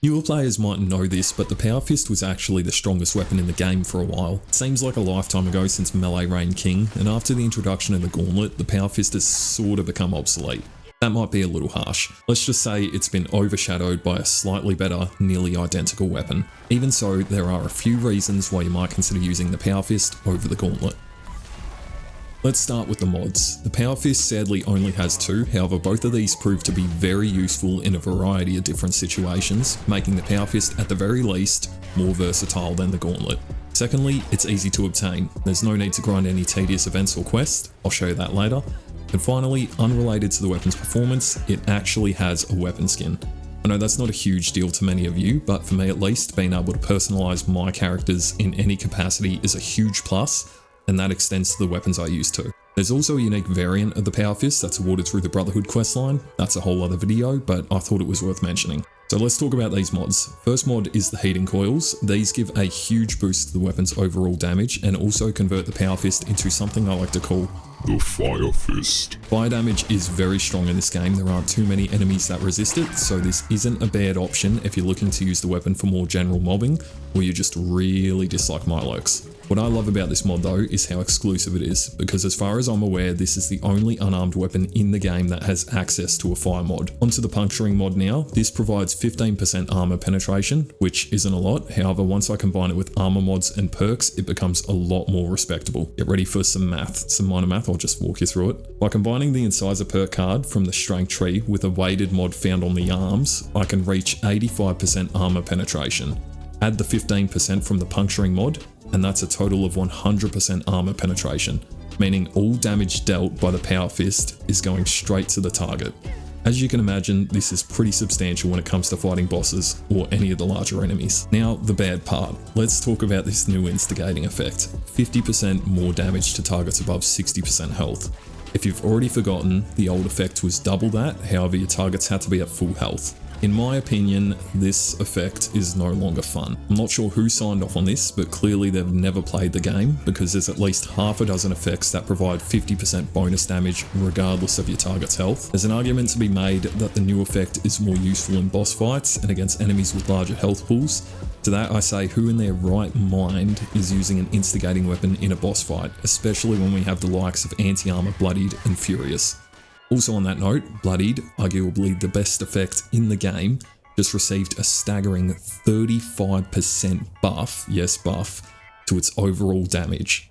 Newer players mightn't know this, but the Power Fist was actually the strongest weapon in the game for a while. It seems like a lifetime ago since Melee reigned king, and after the introduction of the Gauntlet, the Power Fist has sort of become obsolete. That might be a little harsh. Let's just say it's been overshadowed by a slightly better, nearly identical weapon. Even so, there are a few reasons why you might consider using the Power Fist over the Gauntlet. Let's start with the mods. The Power Fist sadly only has two, however both of these prove to be very useful in a variety of different situations, making the Power Fist at the very least more versatile than the Gauntlet. Secondly, it's easy to obtain. There's no need to grind any tedious events or quests, I'll show you that later. And finally, unrelated to the weapon's performance, it actually has a weapon skin. I know that's not a huge deal to many of you, but for me at least, being able to personalize my characters in any capacity is a huge plus, and that extends to the weapons I use too. There's also a unique variant of the Power Fist that's awarded through the Brotherhood questline. That's a whole other video, but I thought it was worth mentioning. So let's talk about these mods. First mod is the heating coils. These give a huge boost to the weapon's overall damage and also convert the Power Fist into something I like to call the Fire Fist. Fire damage is very strong in this game. There aren't too many enemies that resist it, so this isn't a bad option if you're looking to use the weapon for more general mobbing or you just really dislike Mirelurks. What I love about this mod though is how exclusive it is, because as far as I'm aware, this is the only unarmed weapon in the game that has access to a fire mod. Onto the puncturing mod now. This provides 15% armor penetration, which isn't a lot. However, once I combine it with armor mods and perks, it becomes a lot more respectable. Get ready for some math, some minor math, I'll just walk you through it. By combining the Incisor perk card from the strength tree with a weighted mod found on the arms, I can reach 85% armor penetration. Add the 15% from the puncturing mod, and that's a total of 100% armor penetration, meaning all damage dealt by the Power Fist is going straight to the target. As you can imagine, this is pretty substantial when it comes to fighting bosses or any of the larger enemies. Now, the bad part. Let's talk about this new instigating effect. 50% more damage to targets above 60% health. If you've already forgotten, the old effect was double that, however your targets had to be at full health. In my opinion, this effect is no longer fun. I'm not sure who signed off on this, but clearly they've never played the game, because there's at least half a dozen effects that provide 50% bonus damage regardless of your target's health. There's an argument to be made that the new effect is more useful in boss fights and against enemies with larger health pools. To that I say, who in their right mind is using an instigating weapon in a boss fight, especially when we have the likes of Anti-Armor, Bloodied and Furious. Also on that note, Bloodied, arguably the best effect in the game, just received a staggering 35% buff, yes buff, to its overall damage.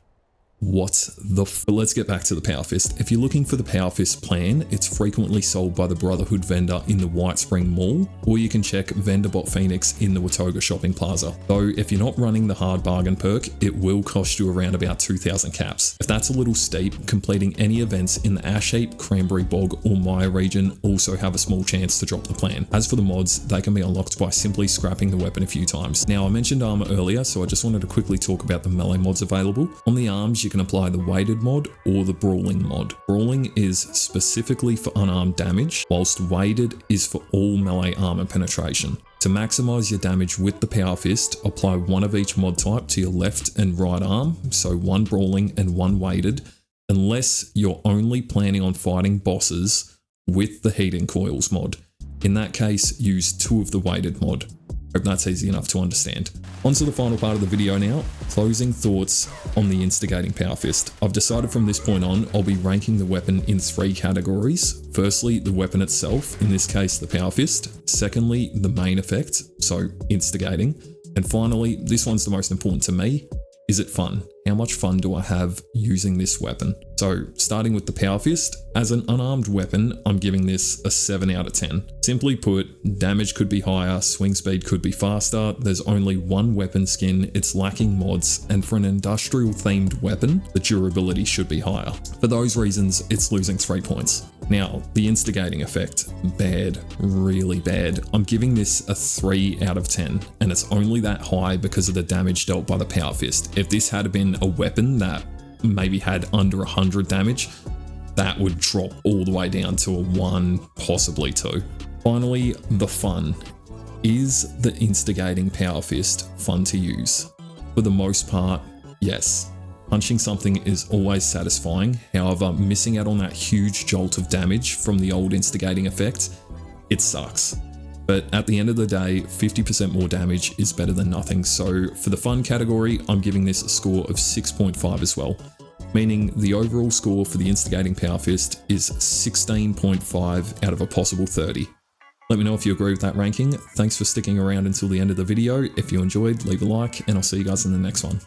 What the But let's get back to the Power Fist. If you're looking for the Power Fist plan, it's frequently sold by the Brotherhood vendor in the White Spring Mall, or you can check VendorBot Phoenix in the Watoga Shopping Plaza. Though if you're not running the hard bargain perk, it will cost you around about 2,000 caps. If that's a little steep, completing any events in the Ash Heap, Cranberry Bog or Maya region also have a small chance to drop the plan. As for the mods, they can be unlocked by simply scrapping the weapon a few times. Now I mentioned armor earlier, so I just wanted to quickly talk about the melee mods available. On the arms, you can apply the weighted mod or the brawling mod. Brawling is specifically for unarmed damage, whilst weighted is for all melee armor penetration. To maximize your damage with the Power Fist, apply one of each mod type to your left and right arm, so one brawling and one weighted, unless you're only planning on fighting bosses with the heating coils mod. In that case, use two of the weighted mod. Hope that's easy enough to understand. On to the final part of the video now, closing thoughts on the instigating Power Fist. I've decided from this point on, I'll be ranking the weapon in three categories. Firstly, the weapon itself, in this case the Power Fist. Secondly, the main effect, so instigating. And finally, this one's the most important to me, is it fun? How much fun do I have using this weapon? So starting with the Power Fist, as an unarmed weapon, I'm giving this a 7 out of 10. Simply put, damage could be higher, swing speed could be faster, there's only one weapon skin, it's lacking mods, and for an industrial themed weapon, the durability should be higher. For those reasons, it's losing 3 points. Now, the instigating effect, bad, really bad. I'm giving this a 3 out of 10, and it's only that high because of the damage dealt by the Power Fist. If this had been a weapon that maybe had under 100 damage, that would drop all the way down to a 1, possibly 2. Finally, the fun. Is the instigating Power Fist fun to use? For the most part, yes. Punching something is always satisfying, however, missing out on that huge jolt of damage from the old instigating effect, it sucks. But at the end of the day, 50% more damage is better than nothing. So for the fun category, I'm giving this a score of 6.5 as well, meaning the overall score for the Instigating Power Fist is 16.5 out of a possible 30. Let me know if you agree with that ranking. Thanks for sticking around until the end of the video. If you enjoyed, leave a like, and I'll see you guys in the next one.